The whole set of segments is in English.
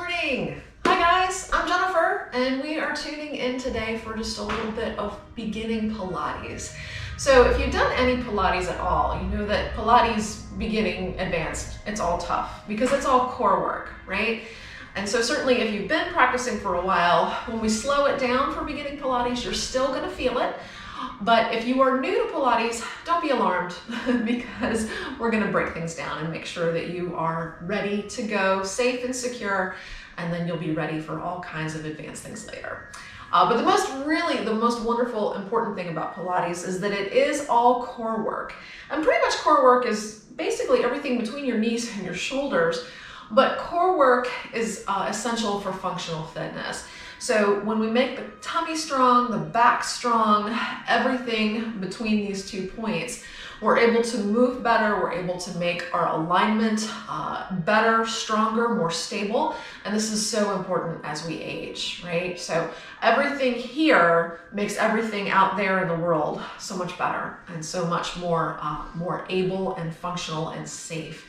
morning. Hi guys, I'm Jennifer and we are tuning in today for just a little bit of beginning Pilates. So if you've done any Pilates at all, you know that Pilates beginning, advanced, it's all tough because it's all core work, right? And so certainly if you've been practicing for a while, when we slow it down for beginning Pilates, you're still gonna feel it. But if you are new to Pilates, don't be alarmed because we're gonna break things down and make sure that you are ready to go, safe and secure, and then you'll be ready for all kinds of advanced things later. But the most wonderful, important thing about Pilates is that it is all core work. And pretty much core work is basically everything between your knees and your shoulders, but core work is essential for functional fitness. So when we make the tummy strong, the back strong, everything between these 2 points, we're able to move better, we're able to make our alignment better, stronger, more stable. And this is so important as we age, right? So everything here makes everything out there in the world so much better and so much more, more able and functional and safe.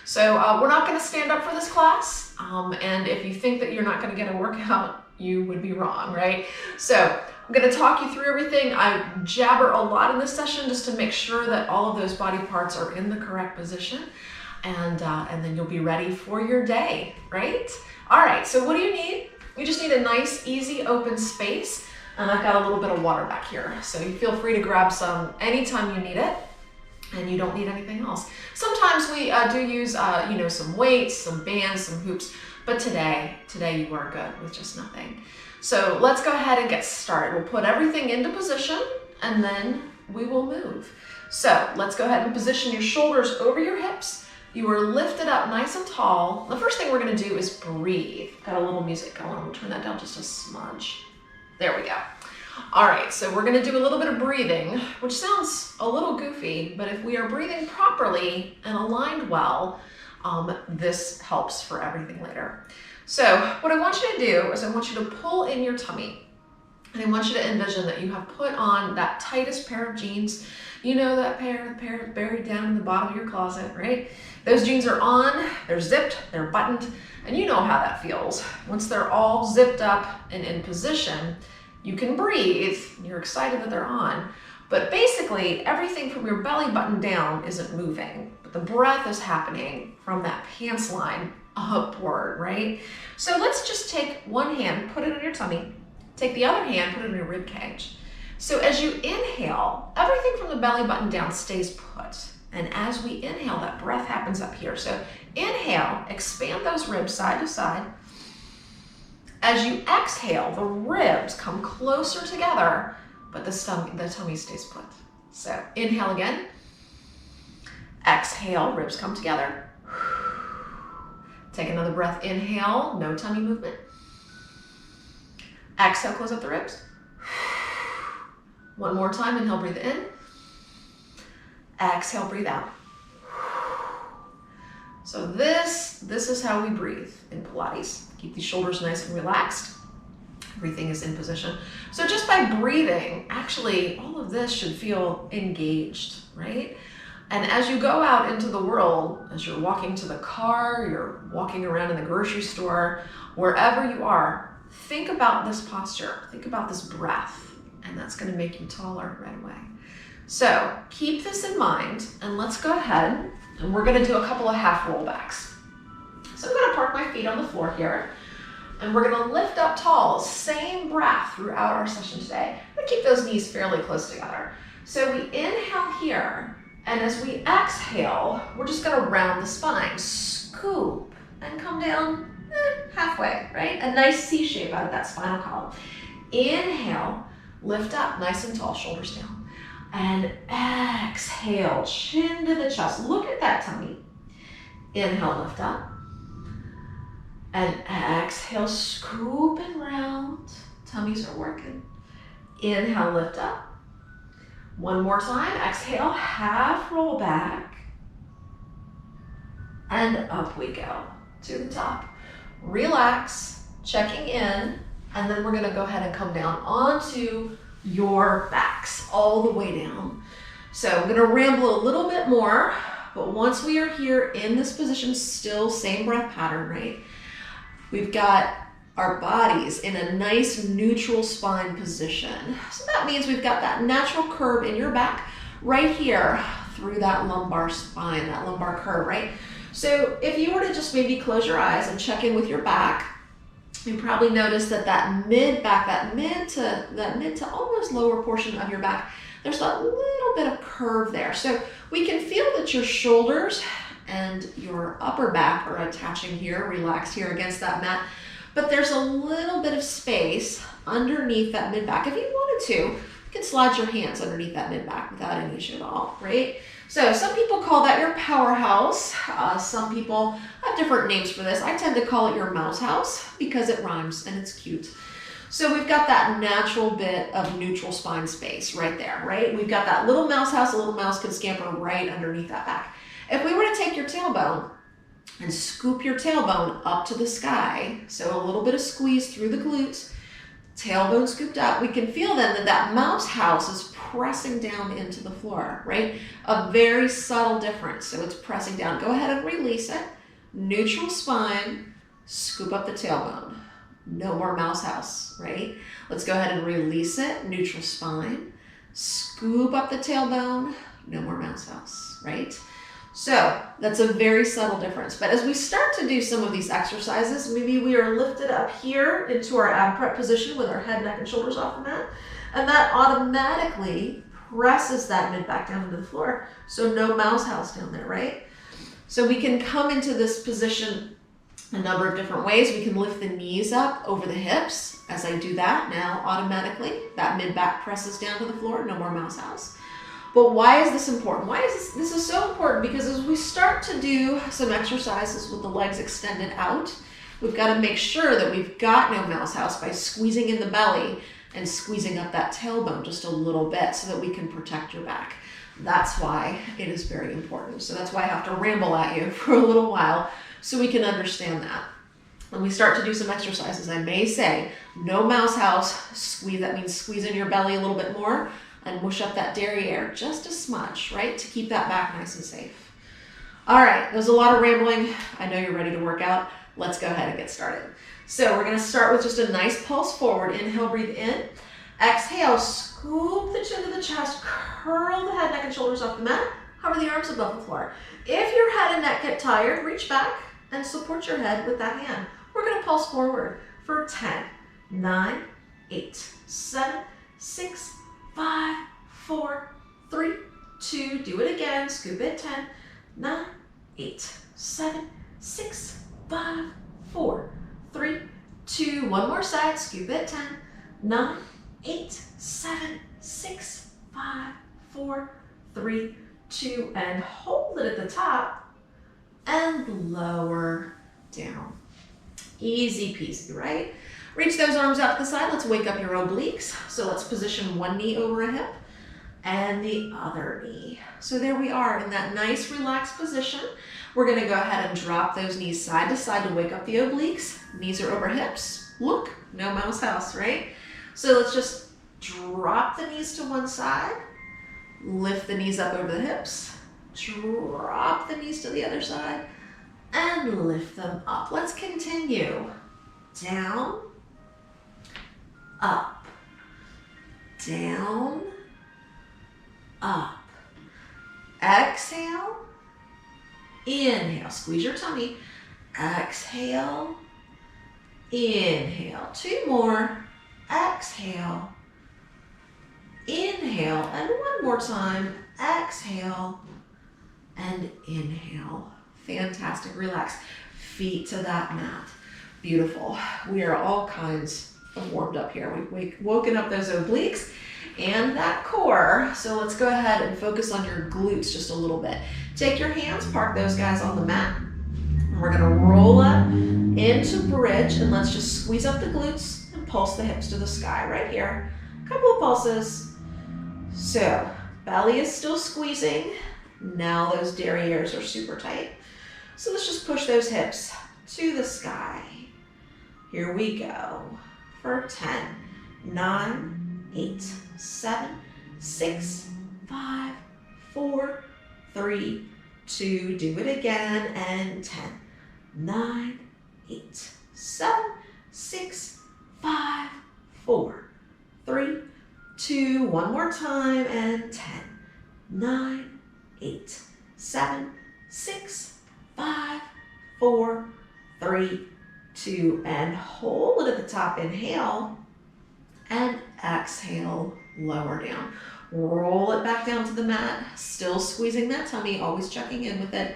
So we're not gonna stand up for this class. And if you think that you're not gonna get a workout, you would be wrong, right? So I'm gonna talk you through everything. I jabber a lot in this session just to make sure that all of those body parts are in the correct position, and then you'll be ready for your day, right? All right, so what do you need? You just need a nice, easy, open space, and I've got a little bit of water back here, so you feel free to grab some anytime you need it, and you don't need anything else. Sometimes we do use, some weights, some bands, some hoops, but today you are good with just nothing. So let's go ahead and get started. We'll put everything into position and then we will move. So let's go ahead and position your shoulders over your hips. You are lifted up nice and tall. The first thing we're gonna do is breathe. Got a little music going. We'll turn that down just a smudge. There we go. All right, so we're gonna do a little bit of breathing, which sounds a little goofy, but if we are breathing properly and aligned well, this helps for everything later. So what I want you to do is I want you to pull in your tummy, and I want you to envision that you have put on that tightest pair of jeans. You know that pair buried down in the bottom of your closet, right? Those jeans are on, they're zipped, they're buttoned, and you know how that feels. Once they're all zipped up and in position, you can breathe, you're excited that they're on. But basically, everything from your belly button down isn't moving, but the breath is happening from that pants line upward, right? So let's just take one hand, put it on your tummy, take the other hand, put it in your rib cage. So as you inhale, everything from the belly button down stays put. And as we inhale, that breath happens up here. So inhale, expand those ribs side to side. As you exhale, the ribs come closer together, but the tummy stays put. So inhale again. Exhale, ribs come together. Take another breath, inhale, no tummy movement. Exhale, close up the ribs. One more time, inhale, breathe in. Exhale, breathe out. So this is how we breathe in Pilates. Keep these shoulders nice and relaxed. Everything is in position. So just by breathing, actually, all of this should feel engaged, right? And as you go out into the world, as you're walking to the car, you're walking around in the grocery store, wherever you are, think about this posture, think about this breath, and that's gonna make you taller right away. So keep this in mind, and let's go ahead, and we're gonna do a couple of half rollbacks. So I'm gonna park my feet on the floor here, and we're gonna lift up tall, same breath throughout our session today. I'm gonna keep those knees fairly close together. So we inhale here, and as we exhale, we're just gonna round the spine, scoop, and come down halfway, right? A nice C shape out of that spinal column. Inhale, lift up, nice and tall, shoulders down. And exhale, chin to the chest. Look at that tummy. Inhale, lift up. And exhale, scoop and round. Tummies are working. Inhale, lift up. One more time, exhale, half roll back. And up we go to the top. Relax, checking in, and then we're gonna go ahead and come down onto your backs, all the way down. So I'm gonna ramble a little bit more, but once we are here in this position, still same breath pattern, right? We've got our bodies in a nice neutral spine position. So that means we've got that natural curve in your back right here through that lumbar spine, that lumbar curve, right? So if you were to just maybe close your eyes and check in with your back, you probably notice that that mid back, that mid to almost lower portion of your back, there's that little bit of curve there. So we can feel that your shoulders and your upper back are attaching here, relaxed here against that mat. But there's a little bit of space underneath that mid back. If you wanted to, you can slide your hands underneath that mid back without any issue at all, right? So some people call that your powerhouse. Some people have different names for this. I tend to call it your mouse house because it rhymes and it's cute. So we've got that natural bit of neutral spine space right there, right? We've got that little mouse house. A little mouse can scamper right underneath that back. If we were to take your tailbone and scoop your tailbone up to the sky, so a little bit of squeeze through the glutes, tailbone scooped up, we can feel then that that mouse house is pressing down into the floor, right? A very subtle difference. So it's pressing down. Go ahead and release it. Neutral spine, scoop up the tailbone. No more mouse house, right? Let's go ahead and release it. Neutral spine, scoop up the tailbone. No more mouse house, right? So that's a very subtle difference. But as we start to do some of these exercises, maybe we are lifted up here into our ab prep position with our head, neck, and shoulders off the mat. And that automatically presses that mid back down into the floor. So no mouse house down there, right? So we can come into this position a number of different ways. We can lift the knees up over the hips. As I do that, now automatically that mid back presses down to the floor. No more mouse house. But why is this important? Why is this is so important? Because as we start to do some exercises with the legs extended out, we've got to make sure that we've got no mouse house by squeezing in the belly and squeezing up that tailbone just a little bit so that we can protect your back. That's why it is very important. So that's why I have to ramble at you for a little while so we can understand that. When we start to do some exercises, I may say, no mouse house, squeeze, that means squeeze in your belly a little bit more, and mush up that derriere just a smudge, right? To keep that back nice and safe. All right, there's a lot of rambling. I know you're ready to work out. Let's go ahead and get started. So we're gonna start with just a nice pulse forward. Inhale, breathe in. Exhale, scoop the chin to the chest, curl the head, neck, and shoulders off the mat. Hover the arms above the floor. If your head and neck get tired, reach back and support your head with that hand. We're gonna pulse forward for 10, 9, 8, 7, 6, 5, 4, 3, 2, do it again, scoop it, 10, 9, 8, 7, 6, 5, 4, 3, 2, one more set, scoop it, 10, 9, 8, 7, 6, 5, 4, 3, 2, and hold it at the top and lower down. Easy peasy, right? Reach those arms out to the side. Let's wake up your obliques. So let's position one knee over a hip and the other knee. So there we are in that nice relaxed position. We're gonna go ahead and drop those knees side to side to wake up the obliques. Knees are over hips. Look, no mouse house, right? So let's just drop the knees to one side, lift the knees up over the hips, drop the knees to the other side, and lift them up. Let's continue. Down, up, down, up. Exhale, inhale, squeeze your tummy. Exhale, inhale. Two more. Exhale, inhale, and one more time. Exhale and inhale. Fantastic. Relax. Feet to that mat. Beautiful. We are all kinds of warmed up here. We've woken up those obliques and that core. So let's go ahead and focus on your glutes just a little bit. Take your hands, park those guys on the mat. And we're gonna roll up into bridge and let's just squeeze up the glutes and pulse the hips to the sky right here. A couple of pulses. So belly is still squeezing. Now those derrieres are super tight. So let's just push those hips to the sky. Here we go for 10, 9, 8, 7, 6, 5, 4, 3, 2, do it again, and 10, 9, 8, 7, 7, 6, 5, 4, 3, 2, one more time, and 10, 9, 8, 7, 6, 5, 4, 3, 2, and hold it at the top. Inhale and exhale, lower down. Roll it back down to the mat, still squeezing that tummy, always checking in with it.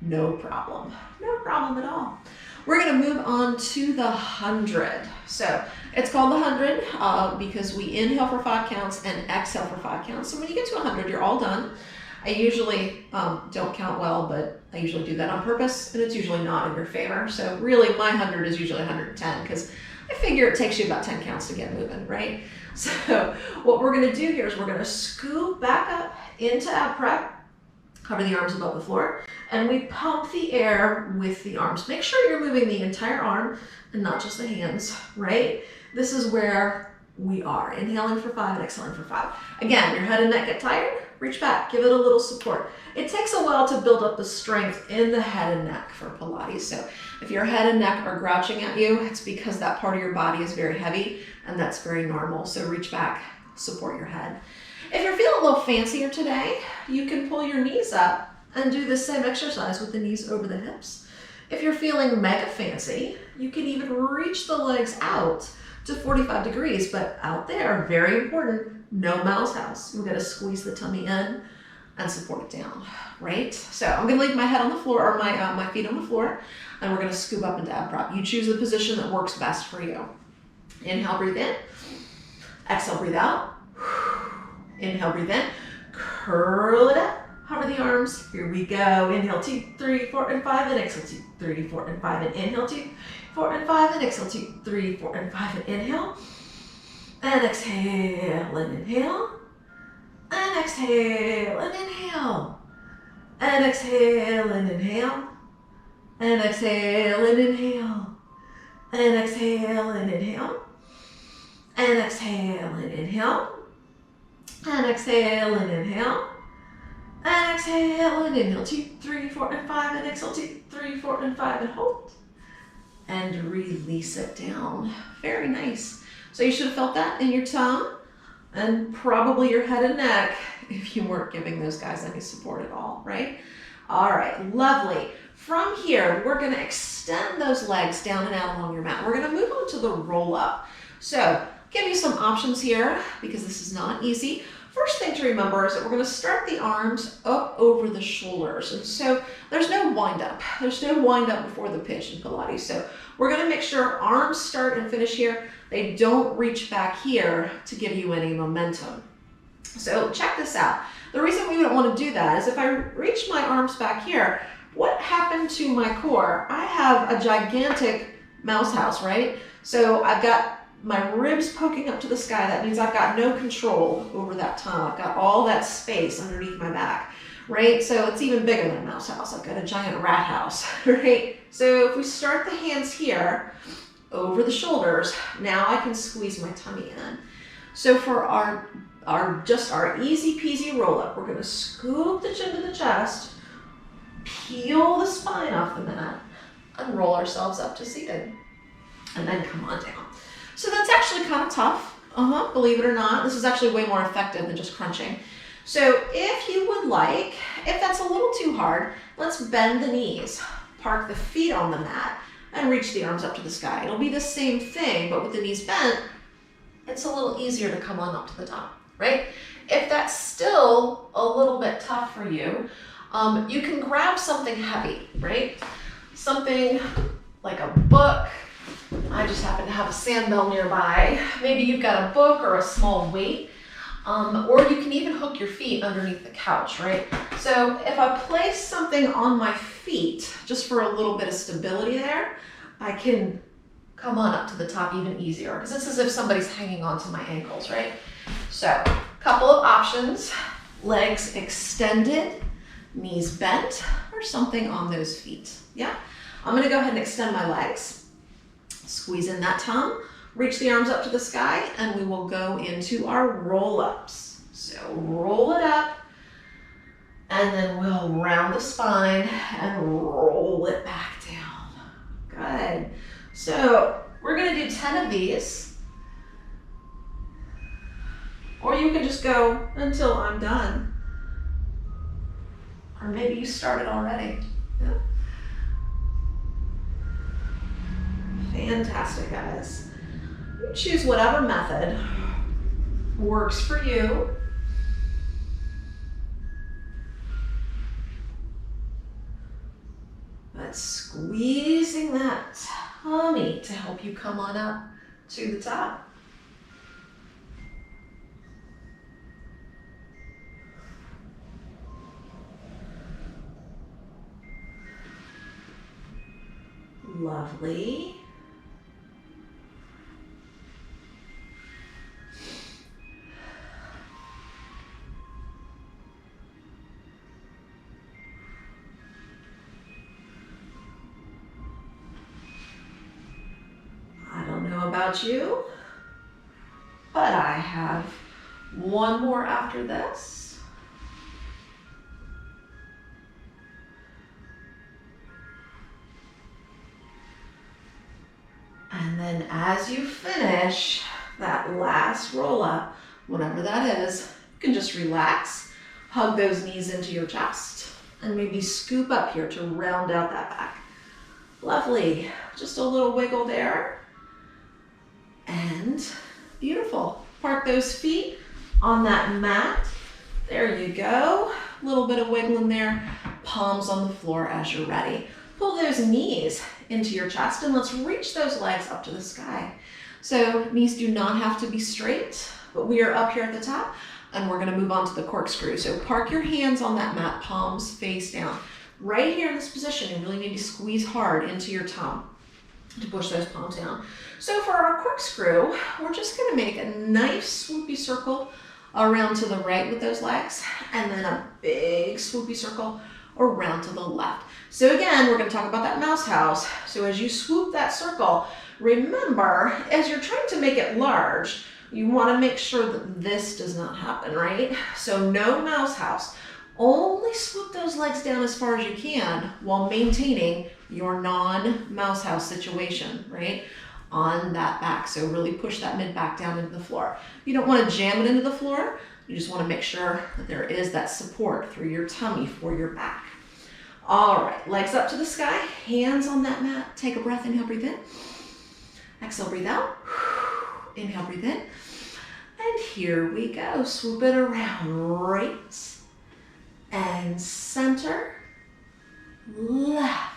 No problem at all. We're gonna move on to the 100. So it's called the 100 because we inhale for 5 counts and exhale for 5 counts. So when you get to 100, you're all done. I usually don't count well, but I usually do that on purpose, and it's usually not in your favor. So really my 100 is usually 110 because I figure it takes you about 10 counts to get moving, right? So what we're gonna do here is we're gonna scoop back up into ab prep, cover the arms above the floor, and we pump the air with the arms. Make sure you're moving the entire arm and not just the hands, right? This is where we are. Inhaling for 5 and exhaling for 5. Again, your head and neck get tired, reach back, give it a little support. It takes a while to build up the strength in the head and neck for Pilates. So if your head and neck are grouching at you, it's because that part of your body is very heavy, and that's very normal. So reach back, support your head. If you're feeling a little fancier today, you can pull your knees up and do the same exercise with the knees over the hips. If you're feeling mega fancy, you can even reach the legs out to 45 degrees, but out there, very important, no mouse house. We're gonna squeeze the tummy in and support it down, right? So I'm gonna leave my head on the floor, or my feet on the floor, and we're gonna scoop up into ab prep. You choose the position that works best for you. Inhale, breathe in. Exhale, breathe out. Inhale, breathe in. Curl it up. Hover the arms. Here we go. Inhale, 2, 3, 4, and 5, and exhale, 2, 3, 4, and 5, and inhale, 2, 4, and 5, and exhale, 2, 3, 4, and 5, and inhale. And exhale, and inhale. And exhale, and inhale. And exhale, and inhale. And exhale, and inhale. And exhale, and inhale. And exhale, and inhale. And exhale, and inhale. And exhale, and inhale. 2, 3, 4, and 5, and exhale, 2, 3, 4, and 5, and hold. And release it down. Very nice. So you should have felt that in your tongue and probably your head and neck if you weren't giving those guys any support at all, right? All right, lovely. From here, we're gonna extend those legs down and out along your mat. We're gonna move on to the roll up. So give you some options here because this is not easy. First thing to remember is that we're going to start the arms up over the shoulders. And so there's no wind up. There's no wind up before the pitch in Pilates. So we're going to make sure arms start and finish here. They don't reach back here to give you any momentum. So check this out. The reason we don't want to do that is if I reach my arms back here, what happened to my core? I have a gigantic mouse house, right? So I've got my ribs poking up to the sky. That means I've got no control over that tongue. I've got all that space underneath my back, right? So it's even bigger than a mouse house. I've got a giant rat house, right? So if we start the hands here over the shoulders, now I can squeeze my tummy in. So for our easy peasy roll up, we're gonna scoop the chin to the chest, peel the spine off the mat, and roll ourselves up to seated. And then come on down. So that's actually kind of tough, believe it or not. This is actually way more effective than just crunching. So if you would like, if that's a little too hard, let's bend the knees, park the feet on the mat, and reach the arms up to the sky. It'll be the same thing, but with the knees bent, it's a little easier to come on up to the top, right? If that's still a little bit tough for you, you can grab something heavy, right? Something like a book. I just happen to have a sandbell nearby. Maybe you've got a book or a small weight, or you can even hook your feet underneath the couch, right? So if I place something on my feet, just for a little bit of stability there, I can come on up to the top even easier, because it's as if somebody's hanging onto my ankles, right? So a couple of options: legs extended, knees bent, or something on those feet. Yeah, I'm gonna go ahead and extend my legs. Squeeze in that tongue, reach the arms up to the sky, and we will go into our roll-ups. So roll it up, and then we'll round the spine and roll it back down. Good. So we're gonna do 10 of these, or you can just go until I'm done. Or maybe you started already. Yeah. Fantastic, guys. You choose whatever method works for you. But squeezing that tummy to help you come on up to the top. Lovely. I don't know about you, but I have one more after this. And then as you finish that last roll up, whatever that is, you can just relax, hug those knees into your chest, and maybe scoop up here to round out that back. Lovely, just a little wiggle there. And beautiful. Park those feet on that mat. There you go. A little bit of wiggling there. Palms on the floor as you're ready. Pull those knees into your chest and let's reach those legs up to the sky. So knees do not have to be straight, but we are up here at the top and we're gonna move on to the corkscrew. So park your hands on that mat, palms face down. Right here in this position, you really need to squeeze hard into your tongue to push those palms down. So for our corkscrew, we're just gonna make a nice swoopy circle around to the right with those legs, and then a big swoopy circle around to the left. So again, we're gonna talk about that mouse house. So as you swoop that circle, remember, as you're trying to make it large, you wanna make sure that this does not happen, right? So no mouse house. Only swoop those legs down as far as you can while maintaining your non-mouse house situation, right? On that back. So really push that mid back down into the floor. You don't want to jam it into the floor. You just want to make sure that there is that support through your tummy for your back. All right, legs up to the sky, hands on that mat. Take a breath, inhale, breathe in. Exhale, breathe out. Inhale, breathe in. And here we go. Swoop it around, right and center, left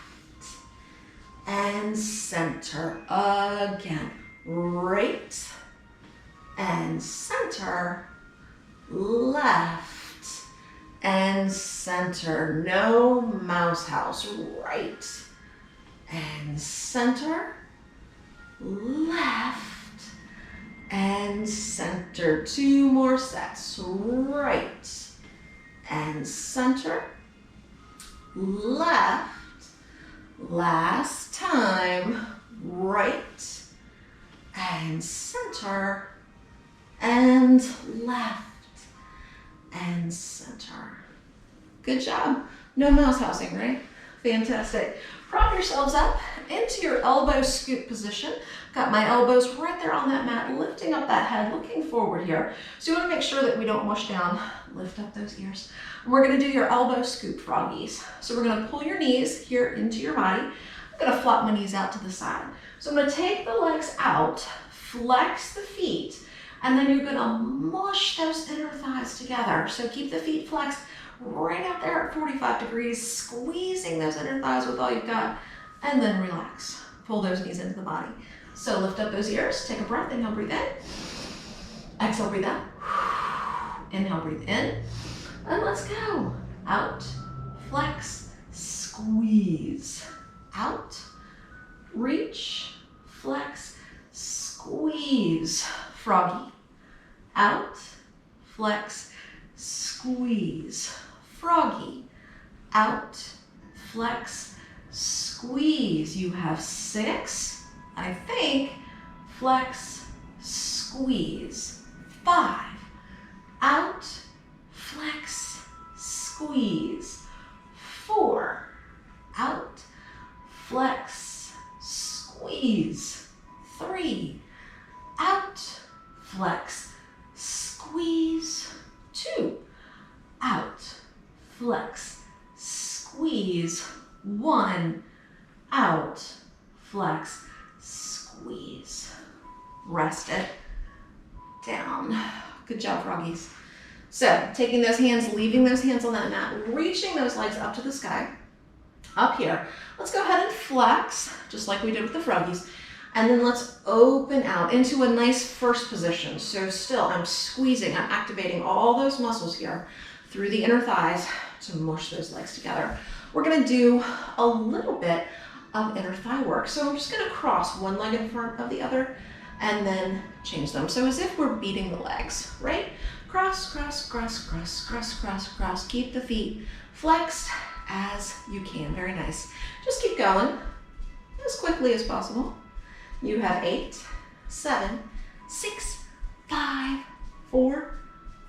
and center again, right and center, left and center. No mouse house. Right and center, left and center. Two more sets. Right and center, left, last time, right and center, and left and center. Good job. No mouse housing, right? Fantastic. Prop yourselves up into your elbow scoop position. Got my elbows right there on that mat, lifting up that head, looking forward here. So you want to make sure that we don't mush down. Lift up those ears. And we're going to do your elbow scoop froggies. So we're going to pull your knees here into your body. I'm going to flop my knees out to the side. So I'm going to take the legs out, flex the feet, and then you're going to mush those inner thighs together. So keep the feet flexed right out there at 45 degrees, squeezing those inner thighs with all you've got, and then relax. Pull those knees into the body. So lift up those ears, take a breath, inhale, breathe in. Exhale, breathe out. Inhale, breathe in. And let's go. Out, flex, squeeze. Out, reach, flex, squeeze. Froggy. Out, flex, squeeze. Froggy. Out, flex, squeeze. You have 6, I think. Flex, squeeze. 5. Out, flex, squeeze. 4. Out, flex, squeeze. squeeze, 3, out, flex, squeeze, 2, out, flex, squeeze, 1, out, flex, squeeze. Rest it down. Good job, froggies. So taking those hands, leaving those hands on that mat, reaching those legs up to the sky. Up here, let's go ahead and flex, just like we did with the froggies. And then let's open out into a nice first position. So still, I'm squeezing, I'm activating all those muscles here through the inner thighs to mush those legs together. We're gonna do a little bit of inner thigh work. So I'm just gonna cross one leg in front of the other and then change them. So as if we're beating the legs, right? Cross, cross, cross, cross, cross, cross, cross. Keep the feet flexed as you can. Very nice. Just keep going as quickly as possible. You have 8, 7, 6, 5, 4,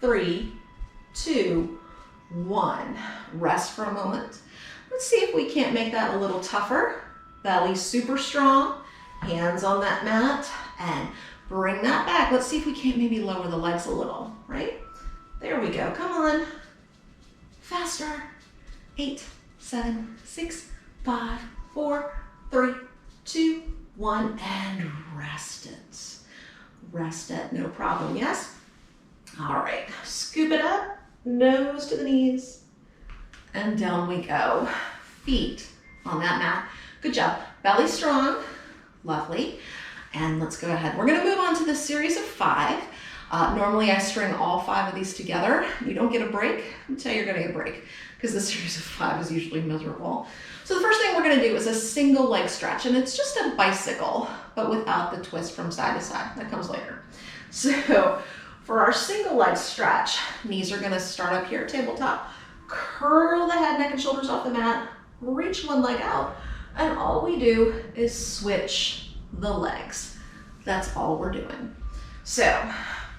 3, 2, 1. Rest for a moment. Let's see if we can't make that a little tougher. Belly super strong, hands on that mat, and bring that back. Let's see if we can't maybe lower the legs a little, right? There we go, come on. Faster. 8, 7, 6, 5, 4, 3, 2, 1, and rest it. Rest it, no problem, yes? All right, scoop it up, nose to the knees, and down we go. Feet on that mat. Good job. Belly strong, lovely. And let's go ahead. We're gonna move on to the series of 5. Normally I string all 5 of these together. You don't get a break until you're gonna get a break because the series of 5 is usually miserable. So the first thing we're gonna do is a single leg stretch, and it's just a bicycle, but without the twist from side to side. That comes later. So for our single leg stretch, knees are gonna start up here, tabletop, curl the head, neck, and shoulders off the mat, reach one leg out, and all we do is switch the legs. That's all we're doing. So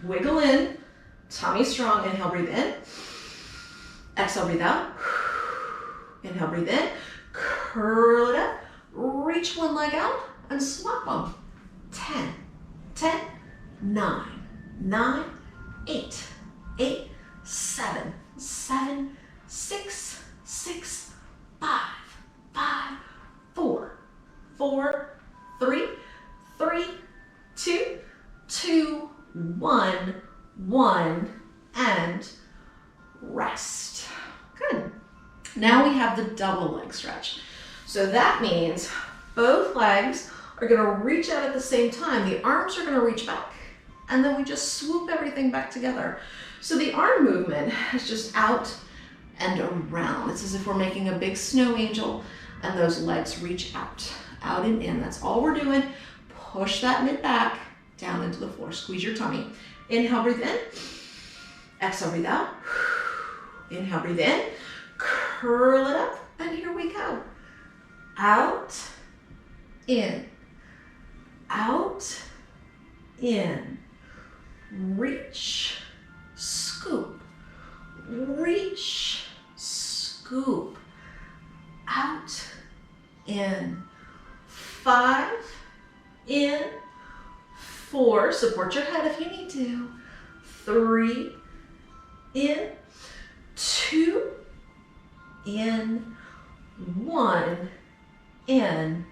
wiggle in, tummy strong, inhale, breathe in. Exhale, breathe out. Inhale, breathe in. Curl it up, reach one leg out, and swap them. 10, 10, 9, 9, 8, 8, 7, 7, 6, 6, 5, 5, 4, 4, 3, 3, 2, 2, 1, 1, and rest. Good. Now we have the double leg stretch. So that means both legs are gonna reach out at the same time. The arms are gonna reach back, and then we just swoop everything back together. So the arm movement is just out and around. It's as if we're making a big snow angel, and those legs reach out and in. That's all we're doing. Push that mid back down into the floor. Squeeze your tummy. Inhale, breathe in. Exhale, breathe out. Inhale, breathe in. Curl it up, and here we go. Out, in, out, in. Reach, scoop, reach, scoop. Out, in. 5, in. 4, support your head if you need to. 3, in. 2, in. 1, in.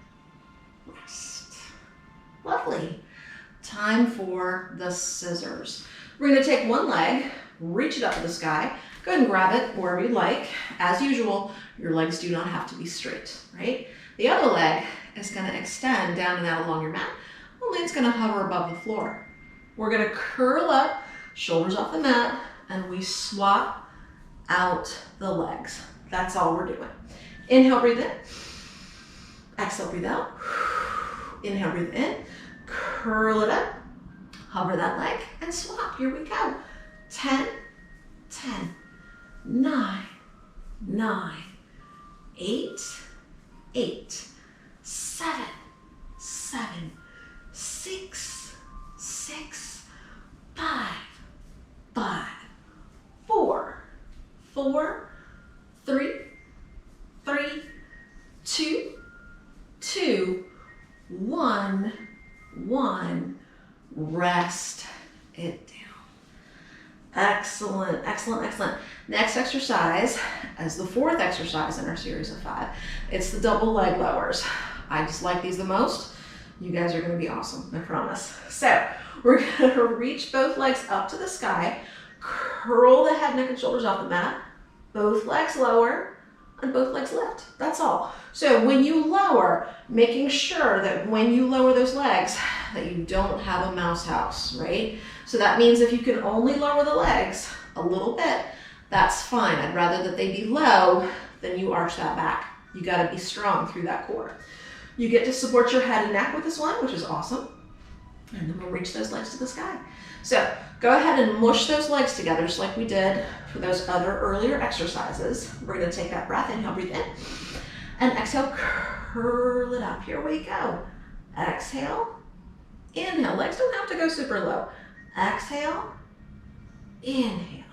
Rest. Lovely. Time for the scissors. We're going to take one leg, reach it up to the sky. Go ahead and grab it wherever you like. As usual, your legs do not have to be straight, right? The other leg is going to extend down and out along your mat. Only it's going to hover above the floor. We're going to curl up, shoulders off the mat, and we swap out the legs. That's all we're doing. Inhale, breathe in. Exhale, breathe out. Inhale, breathe in. Curl it up. Hover that leg and swap. Here we go. 10, 10, 9, 9, 8, 8, 7, 7, 6, 6, 5, 5, 4, 4, 3, 3, 2, 2, 1, 1. Rest it down. Excellent, excellent, excellent. Next exercise, as the 4th exercise in our series of 5, it's the double leg lowers. I just like these the most. You guys are gonna be awesome, I promise. So we're gonna reach both legs up to the sky, curl the head, neck, and shoulders off the mat, both legs lower, and both legs lift. That's all. So when you lower, making sure that when you lower those legs, that you don't have a mouse house, right? So that means if you can only lower the legs a little bit, that's fine. I'd rather that they be low than you arch that back. You gotta be strong through that core. You get to support your head and neck with this one, which is awesome. And then we'll reach those legs to the sky. So go ahead and mush those legs together just like we did for those other earlier exercises. We're gonna take that breath, inhale, breathe in, and exhale, curl it up. Here we go. Exhale, inhale. Legs don't have to go super low. Exhale, inhale,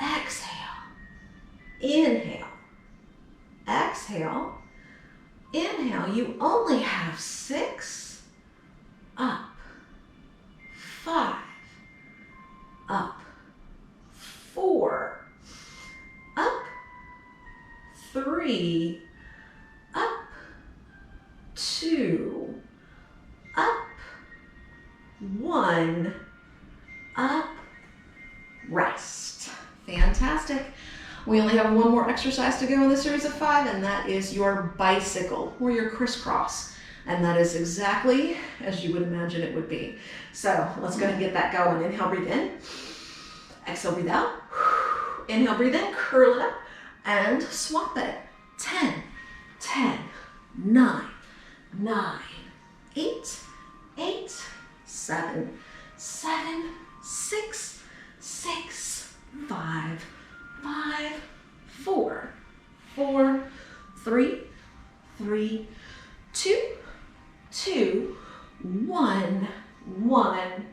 exhale, inhale, exhale, inhale. You only have 6, up, 5, up, 4, up, 3, up, 2, up, 1, up, rest. Fantastic. We only have one more exercise to go in the series of 5, and that is your bicycle or your crisscross. And that is exactly as you would imagine it would be. So let's go ahead and get that going. Inhale, breathe in. Exhale, breathe out. Inhale, breathe in, curl it up, and swap it. 10, 10, 9, 9, 8, 8, 7, 7, 6, 6, 5, 5, 4, 4, 3, 3, 2, 2, 1, 1,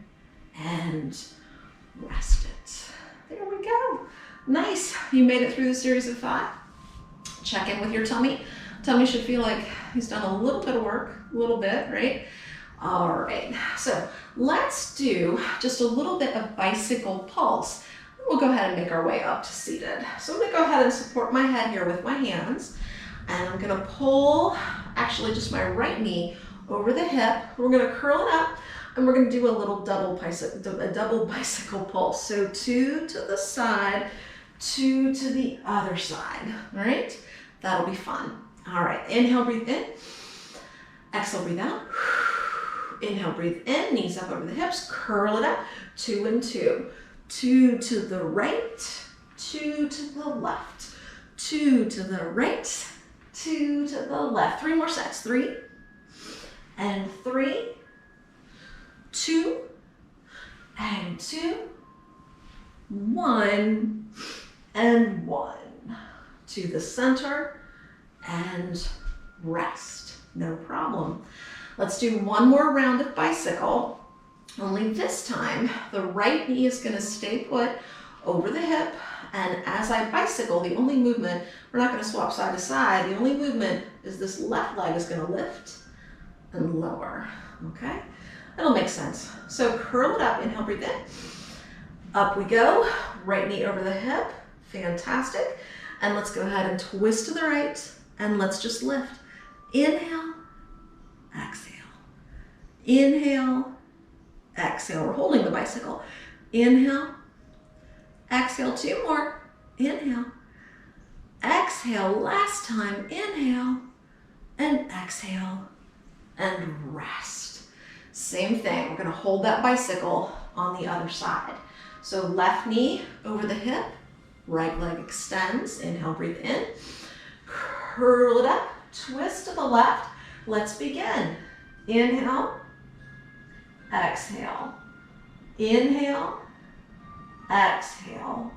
and rest it. There we go. Nice. You made it through the series of 5. Check in with your tummy. Tummy should feel like he's done a little bit of work, a little bit, right? All right, so let's do just a little bit of bicycle pulse. We'll go ahead and make our way up to seated. So I'm gonna go ahead and support my head here with my hands, and I'm gonna pull actually just my right knee over the hip. We're gonna curl it up, and we're gonna do a little double bicycle pulse. So 2 to the side, 2 to the other side, all right? That'll be fun. All right, inhale, breathe in. Exhale, breathe out. Inhale, breathe in, knees up over the hips, curl it up, 2 and 2. 2 to the right, 2 to the left, 2 to the right, 2 to the left. 3 more sets, 3 and 3, 2 and 2, 1 and 1. To the center and rest, no problem. Let's do one more round of bicycle, only this time the right knee is gonna stay put over the hip, and as I bicycle, the only movement, we're not gonna swap side to side, the only movement is this left leg is gonna lift and lower, okay? That'll make sense. So curl it up, inhale, breathe in. Up we go, right knee over the hip, fantastic. And let's go ahead and twist to the right, and let's just lift. Inhale, exhale. Inhale, exhale. We're holding the bicycle. Inhale, exhale, 2 more. Inhale, exhale, last time. Inhale, and exhale, and rest. Same thing, we're gonna hold that bicycle on the other side. So left knee over the hip, right leg extends. Inhale, breathe in. Curl it up, twist to the left. Let's begin. Inhale, exhale. Inhale, exhale.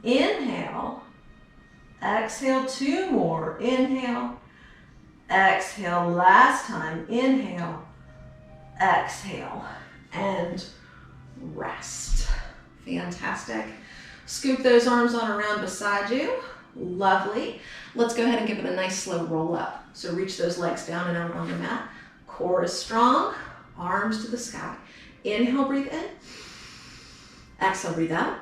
Inhale, exhale, 2 more. Inhale, exhale, last time. Inhale, exhale, and rest. Fantastic. Scoop those arms on around beside you. Lovely. Let's go ahead and give it a nice slow roll up. So reach those legs down and out on the mat. Core is strong. arms to the sky. Inhale, breathe in. Exhale, breathe out.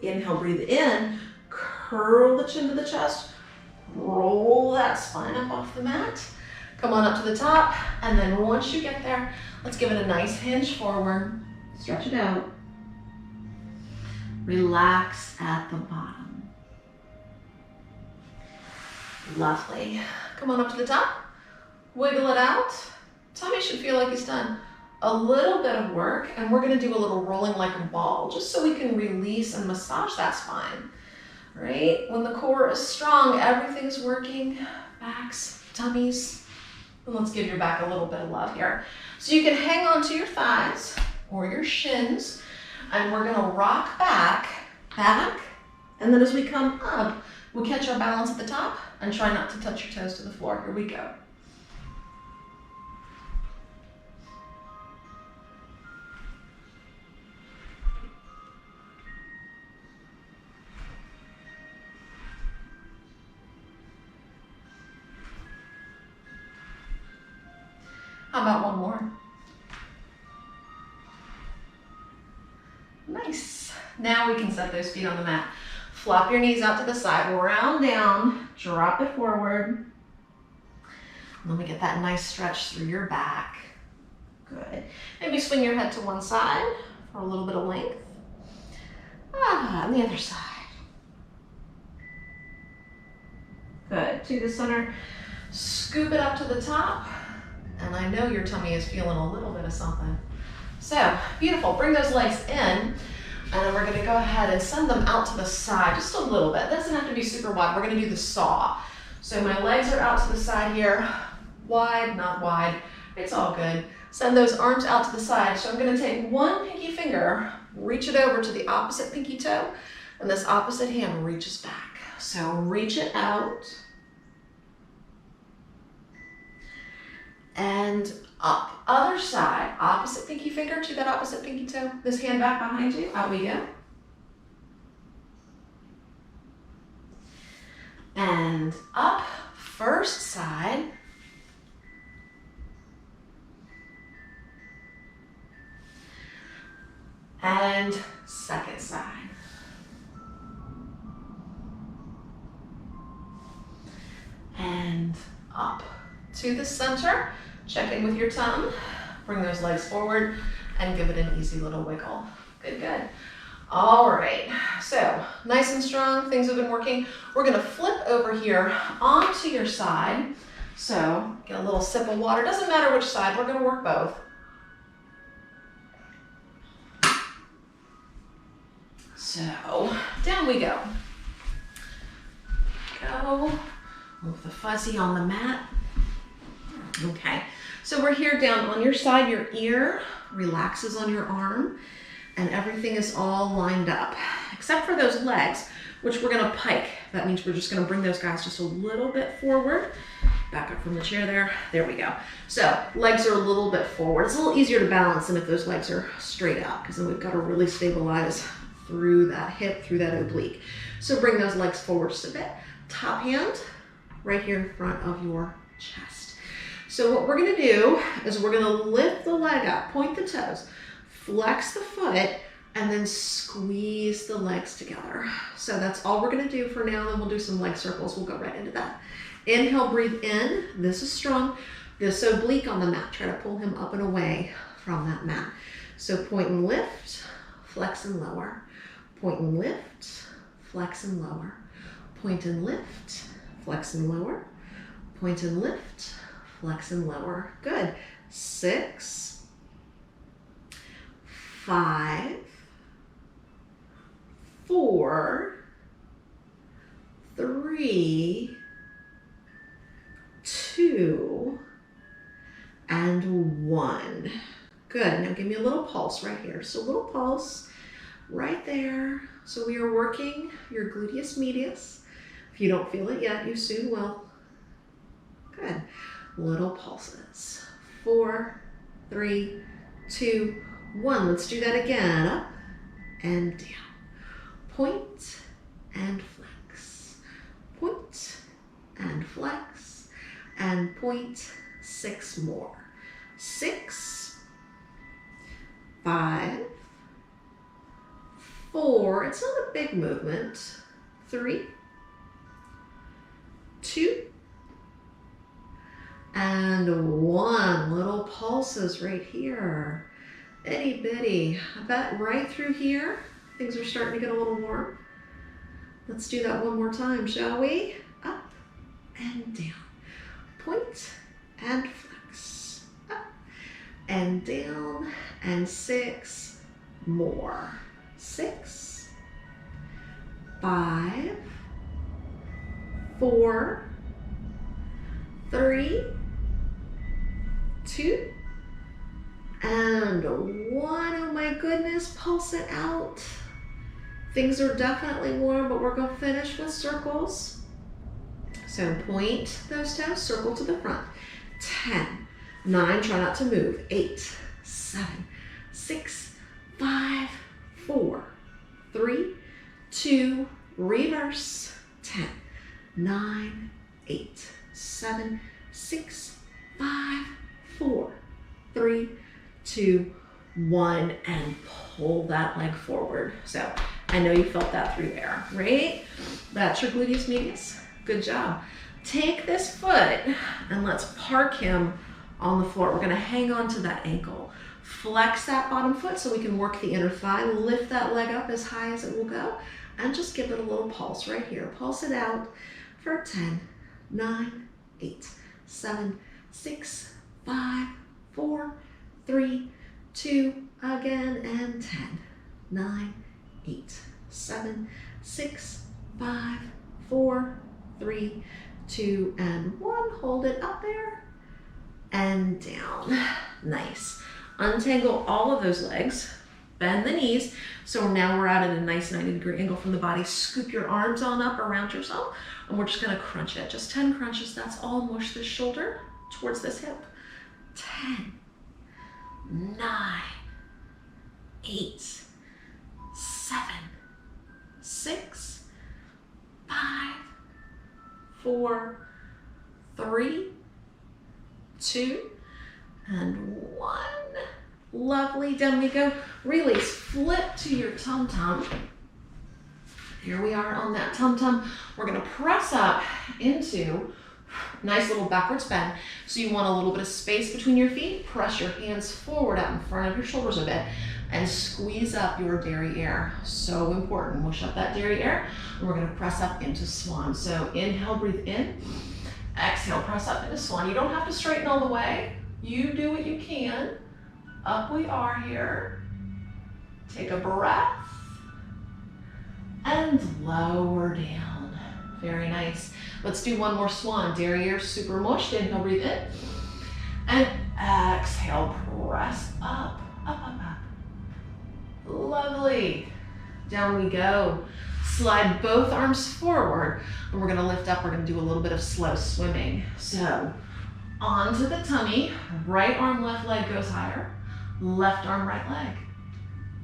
Inhale, breathe in. Curl the chin to the chest. Roll that spine up off the mat. Come on up to the top. And then once you get there, let's give it a nice hinge forward. Stretch it out. Relax at the bottom. Lovely. Come on up to the top. Wiggle it out. Tummy should feel like he's done a little bit of work, and we're gonna do a little rolling like a ball, just so we can release and massage that spine, right? When the core is strong, everything's working, backs, tummies, and let's give your back a little bit of love here. So you can hang on to your thighs or your shins, and we're gonna rock back, and then as we come up, we'll catch our balance at the top and try not to touch your toes to the floor. Here we go. How about one more? Nice. Now we can set those feet on the mat. Flop your knees out to the side, round down, drop it forward. Let me get that nice stretch through your back. Good. Maybe swing your head to one side for a little bit of length. On the other side. Good. To the center. Scoop it up to the top. And I know your tummy is feeling a little bit of something. So, beautiful. Bring those legs in. And then we're gonna go ahead and send them out to the side just a little bit. It doesn't have to be super wide. We're gonna do the saw. So my legs are out to the side here. Wide, not wide. It's all good. Send those arms out to the side. So I'm gonna take one pinky finger, reach it over to the opposite pinky toe, and this opposite hand reaches back. So reach it out. And up. Other side, opposite pinky finger to that opposite pinky toe. This hand back behind you, out we go. And up, first side. And second side. And up to the center. Check in with your tongue, bring those legs forward, and give it an easy little wiggle. Good, good. All right, so nice and strong, things have been working. We're gonna flip over here onto your side. So get a little sip of water, doesn't matter which side, we're gonna work both. So down we go. Go, move the fuzzy on the mat. Okay, so we're here down on your side, your ear relaxes on your arm, and everything is all lined up, except for those legs, which we're gonna pike. That means we're just gonna bring those guys just a little bit forward. Back up from the chair there. There we go. So legs are a little bit forward. It's a little easier to balance than if those legs are straight out, because then we've got to really stabilize through that hip, through that oblique. So bring those legs forward just a bit. Top hand right here in front of your chest. So what we're gonna do is we're gonna lift the leg up, point the toes, flex the foot, and then squeeze the legs together. So that's all we're gonna do for now, then we'll do some leg circles. We'll go right into that. Inhale, breathe in. This is strong. This oblique on the mat. Try to pull him up and away from that mat. So point and lift, flex and lower. Point and lift, flex and lower. Point and lift, flex and lower. Point and lift, flex and lower. Good. 6, 5, 4, 3, 2, and 1. Good. Now give me a little pulse right here. So a little pulse right there. So we are working your gluteus medius. If you don't feel it yet, you soon will. Good. Little pulses. 4, 3, 2, 1. Let's do that again. Up and down. Point and flex. Point and flex. And point. 6 more. 6, 5, 4, it's not a big movement, 3, 2, and 1. Little pulses right here. Itty bitty. I bet right through here, things are starting to get a little warm. Let's do that one more time, shall we? Up and down. Point and flex. Up and down, and 6 more. 6, 5, 4, 3, 2, and 1. Oh my goodness, pulse it out. Things are definitely warm, but we're going to finish with circles. So point those toes, circle to the front. 10, 9, try not to move. 8, 7, 6, 5, 4, 3, 2, reverse. 10, 9, 8, 7, 6, 5, 4, 3, 2, 1, and pull that leg forward. So I know you felt that through there, right? That's your gluteus medius. Good job. Take this foot and let's park him on the floor. We're gonna hang on to that ankle. Flex that bottom foot so we can work the inner thigh. Lift that leg up as high as it will go and just give it a little pulse right here. Pulse it out for 10, 9, 8, 7, 6, 5, 4, 3, 2, again, and 10, 9, 8, 7, 6, 5, 4, 3, 2, and 1. Hold it up there and down. Nice. Untangle all of those legs. Bend the knees. So now we're at a nice 90-degree angle from the body. Scoop your arms on up around yourself, and we're just gonna crunch it. Just 10 crunches, that's all. Mush this shoulder towards this hip. 10, 9, 8, 7, 6, 5, 4, 3, 2, and 1. Lovely, down we go. Release, flip to your tum-tum. Here we are on that tum-tum. We're gonna press up into nice little backwards bend. So you want a little bit of space between your feet. Press your hands forward out in front of your shoulders a bit and squeeze up your derriere. So important. Mush up that derriere. And we're gonna press up into swan. So inhale, breathe in. Exhale, press up into swan. You don't have to straighten all the way. You do what you can. Up we are here. Take a breath. And lower down. Very nice. Let's do one more swan. Derriere super mushed. Inhale, breathe in. And exhale, press up, up, up, up. Lovely. Down we go. Slide both arms forward. And we're gonna lift up. We're gonna do a little bit of slow swimming. So onto the tummy. Right arm, left leg goes higher. Left arm, right leg.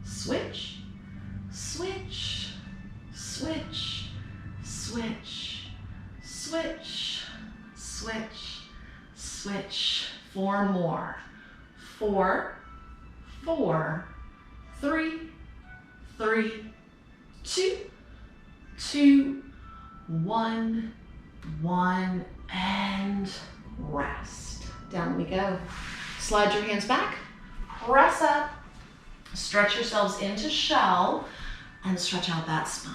Switch, switch, switch, switch, switch, switch, switch. 4 more. 4, 4, 3, 3, 2, 2, 1, 1, and rest. Down we go. Slide your hands back. Press up, stretch yourselves into shell, and stretch out that spine.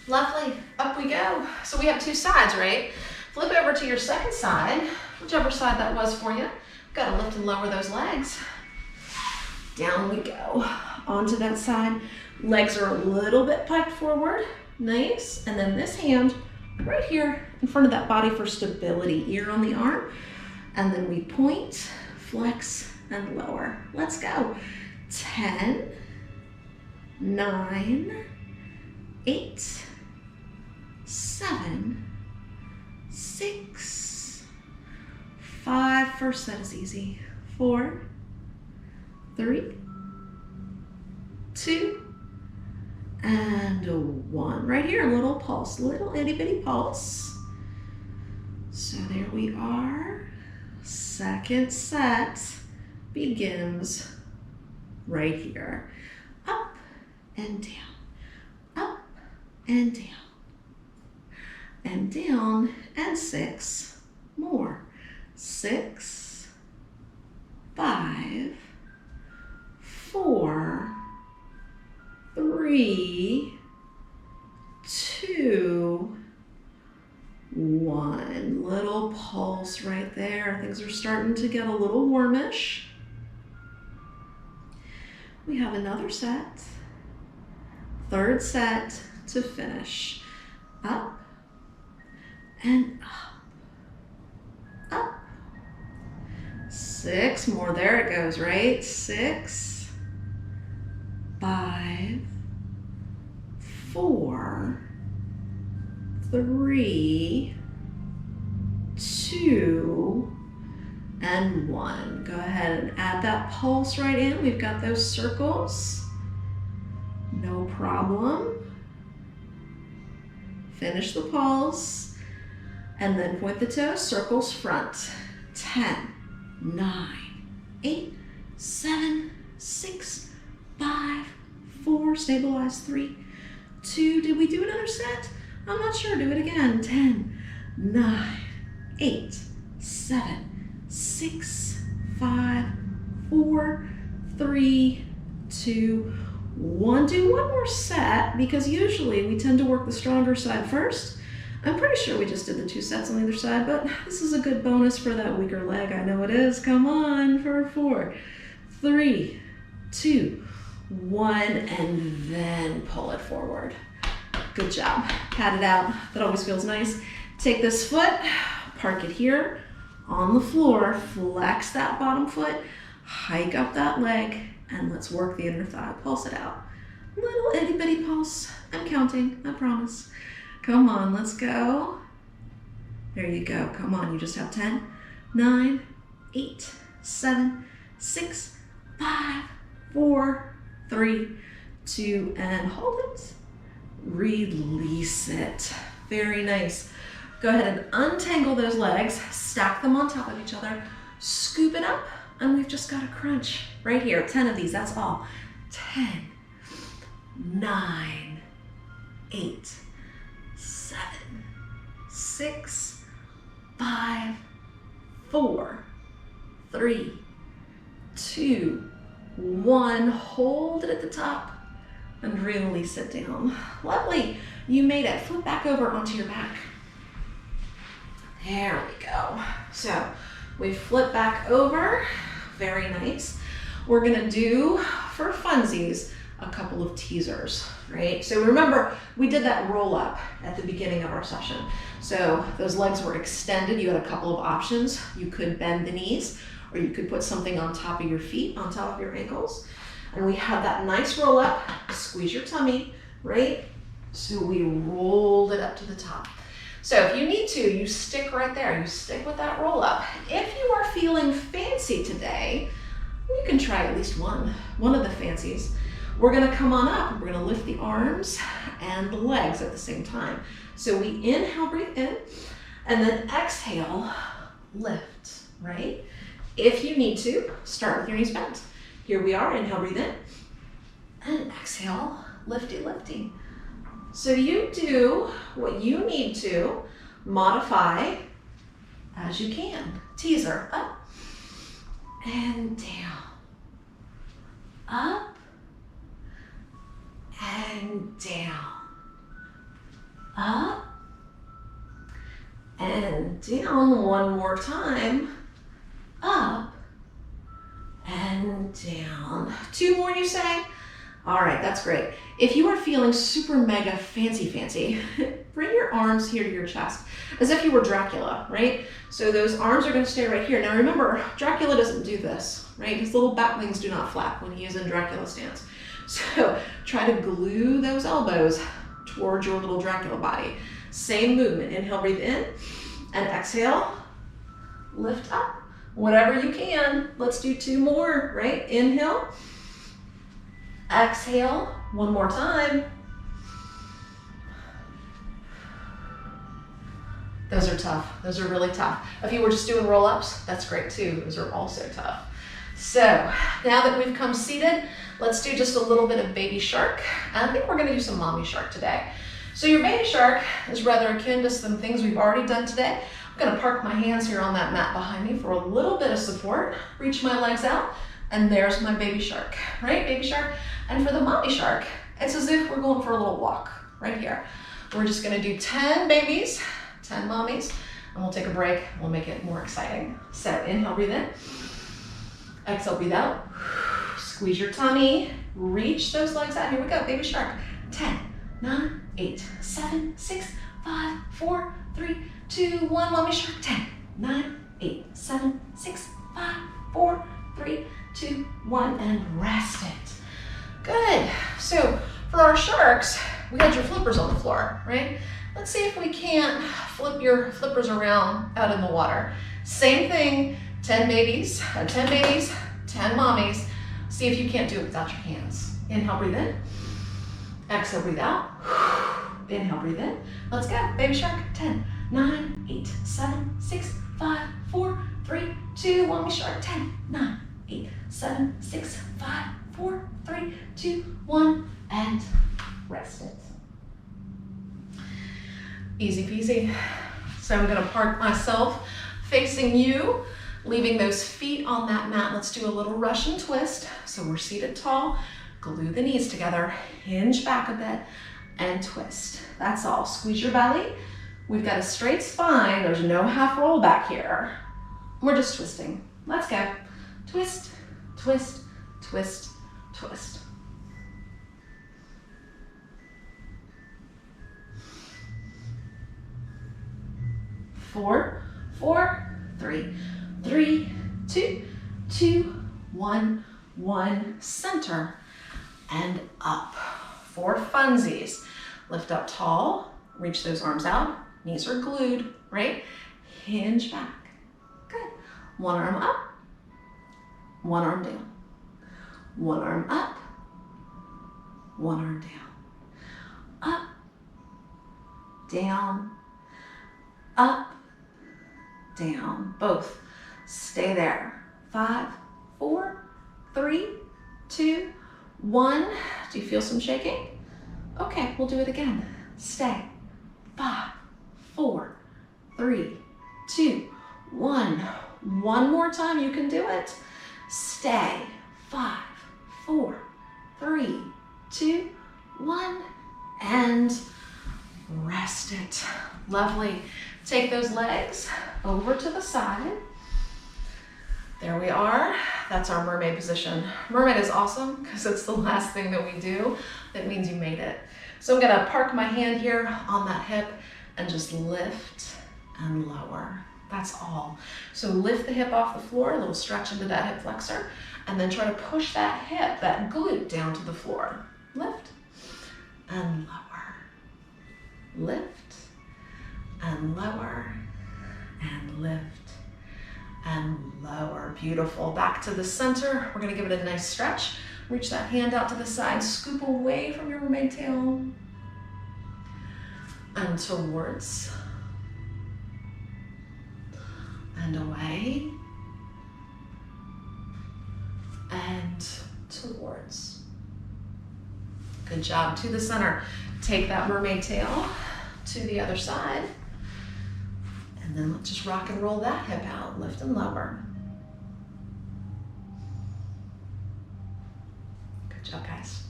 Lovely, up we go. So we have 2 sides, right? Flip over to your second side, whichever side that was for you. Gotta lift and lower those legs. Down we go. Onto that side. Legs are a little bit piked forward. Nice. And then this hand right here in front of that body for stability. Ear on the arm. And then we point, flex, and lower. Let's go. 10, 9, 8, 7, 6, 5. First set is easy. 4, 3, 2, and 1. Right here, a little pulse, little itty bitty pulse. So there we are. Second set begins right here. Up and down, up and down, and 6 more. 6, 5, 4, 3, 2, 1. Little pulse right there. Things are starting to get a little warmish. We have another set. Third set to finish. Up and up. Up. 6 more. There it goes, right? 6, 5, 4, 3, 2, and 1. Go ahead and add that pulse right in. We've got those circles. No problem. Finish the pulse. And then point the toes, circles front. 10, 9, 8, 7, 6, 5, 4, stabilize, 3, 2. Did we do another set? I'm not sure. Do it again. 10, 9, 8, 7, 6, 5, 4, 3, 2, 1. Do one more set because usually we tend to work the stronger side first. I'm pretty sure we just did the 2 sets on the other side, but this is a good bonus for that weaker leg. I know it is. Come on for 4, 3, 2, 1, and then pull it forward. Good job. Pat it out. That always feels nice. Take this foot, park it here on the floor, flex that bottom foot, hike up that leg, and let's work the inner thigh. Pulse it out. Little itty bitty pulse. I'm counting, I promise. Come on, let's go. There you go. Come on, you just have 10, 9, 8, 7, 6, 5, 4, 3, 2, and hold it. Release it. Very nice. Go ahead and untangle those legs, stack them on top of each other, scoop it up, and we've just got a crunch right here. 10 of these, that's all. 10, 9, 8, 7, 6, 5, 4, 3, 2, 1. Hold it at the top and release it down. Lovely. You made it. Flip back over onto your back. There we go. So we flip back over. Very nice. We're gonna do, for funsies, a couple of teasers, right? So remember, we did that roll up at the beginning of our session. So those legs were extended. You had a couple of options. You could bend the knees, or you could put something on top of your feet, on top of your ankles. And we had that nice roll up. Squeeze your tummy, right? So we rolled it up to the top. So if you need to, you stick right there. You stick with that roll up. If you are feeling fancy today, you can try at least one of the fancies. We're gonna come on up. We're gonna lift the arms and the legs at the same time. So we inhale, breathe in, and then exhale, lift, right? If you need to, start with your knees bent. Here we are, inhale, breathe in, and exhale, lifty, lifty. So you do what you need to, modify as you can. Teaser, up and down, up and down, up and down. One more time, up and down. 2 more, you say? All right, that's great. If you are feeling super mega fancy, bring your arms here to your chest, as if you were Dracula, right? So those arms are gonna stay right here. Now remember, Dracula doesn't do this, right? His little bat wings do not flap when he is in Dracula stance. So try to glue those elbows towards your little Dracula body. Same movement, inhale, breathe in, and exhale, lift up. Whatever you can. Let's do 2 more, right? Inhale, exhale, one more time, Those are tough. Those are really tough. If you were just doing roll-ups, that's great too. Those are also tough. So now that we've come seated, let's do just a little bit of baby shark. And I think we're gonna do some mommy shark today. So your baby shark is rather akin to some things we've already done today. I'm gonna park my hands here on that mat behind me for a little bit of support, reach my legs out, and there's my baby shark, right? Baby shark. And for the mommy shark, it's as if we're going for a little walk right here. We're just gonna do 10 babies, 10 mommies, and we'll take a break. We'll make it more exciting. So inhale, breathe in. Exhale, breathe out. Squeeze your tummy, reach those legs out. Here we go, baby shark. 10, 9, 8, 7, 6, 5, 4, 3, 2, 1. Mommy shark. 10, 9, 8, 7, 6, 5, 4, 3, 2, 1, and rest it. Good. So for our sharks, we had your flippers on the floor, right? Let's see if we can't flip your flippers around out in the water. Same thing, 10 babies, 10 mommies. See if you can't do it without your hands. Inhale, breathe in. Exhale, breathe out. Inhale, breathe in. Let's go. Baby shark. 10, 9, 8, 7, 6, 5, 4, 3, 2, 1. Mommy shark. 10, 9, 8, 7, 6, 5, 4, 3, 2, 1. And rest it. Easy peasy. So I'm gonna park myself facing you, leaving those feet on that mat. Let's do a little Russian twist. So we're seated tall, glue the knees together, hinge back a bit, and twist. That's all. Squeeze your belly. We've got a straight spine. There's no half roll back here. We're just twisting. Let's go. Twist, twist, twist, twist. 4, 4, 3, 3, 2, 2, 1, 1. Center and up. For funsies. Lift up tall, reach those arms out. Knees are glued, right? Hinge back. Good. One arm up, one arm down. One arm up, one arm down. Up, down, up, down. Both. Stay there. 5, 4, 3, 2, 1. Do you feel some shaking? Okay, we'll do it again. Stay. 5, 4, 3, 2, 1. One more time, you can do it. Stay. 5, 4, 3, 2, 1. And rest it. Lovely. Take those legs over to the side. There we are. That's our mermaid position. Mermaid is awesome because it's the last thing that we do. That means you made it. So I'm gonna park my hand here on that hip and just lift and lower. That's all. So lift the hip off the floor, a little stretch into that hip flexor, and then try to push that hip, that glute down to the floor. Lift and lower. Lift and lower and lift and lower. Beautiful. Back to the center. We're gonna give it a nice stretch. Reach that hand out to the side, scoop away from your mermaid tail and towards and away and towards. Good job. To the center. Take that mermaid tail to the other side. And then let's just rock and roll that hip out, lift and lower. Good job, guys.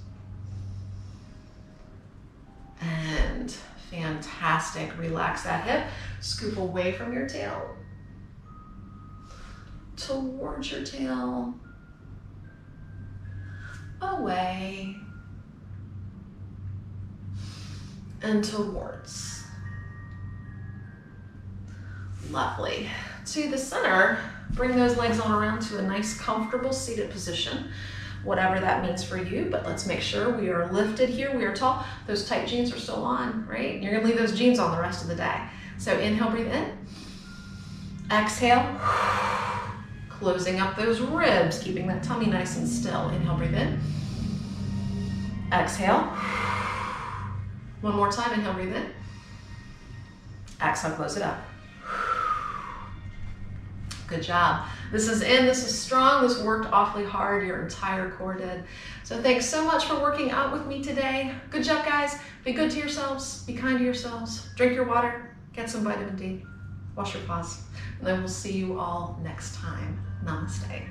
And fantastic. Relax that hip. Scoop away from your tail. Towards your tail. Away. And towards. Lovely. To the center, bring those legs on around to a nice, comfortable seated position, whatever that means for you, but let's make sure we are lifted here, we are tall. Those tight jeans are still on, right? You're gonna leave those jeans on the rest of the day. So inhale, breathe in. Exhale. Closing up those ribs, keeping that tummy nice and still. Inhale, breathe in. Exhale. One more time, inhale, breathe in. Exhale, close it up. Good job. This is in, this is strong, this worked awfully hard, your entire core did. So thanks so much for working out with me today. Good job, guys. Be good to yourselves, be kind to yourselves, drink your water, get some vitamin D, wash your paws, and then we'll see you all next time. Namaste.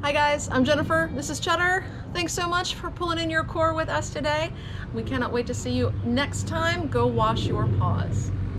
Hi guys, I'm Jennifer, this is Cheddar. Thanks so much for pulling in your core with us today. We cannot wait to see you next time. Go wash your paws.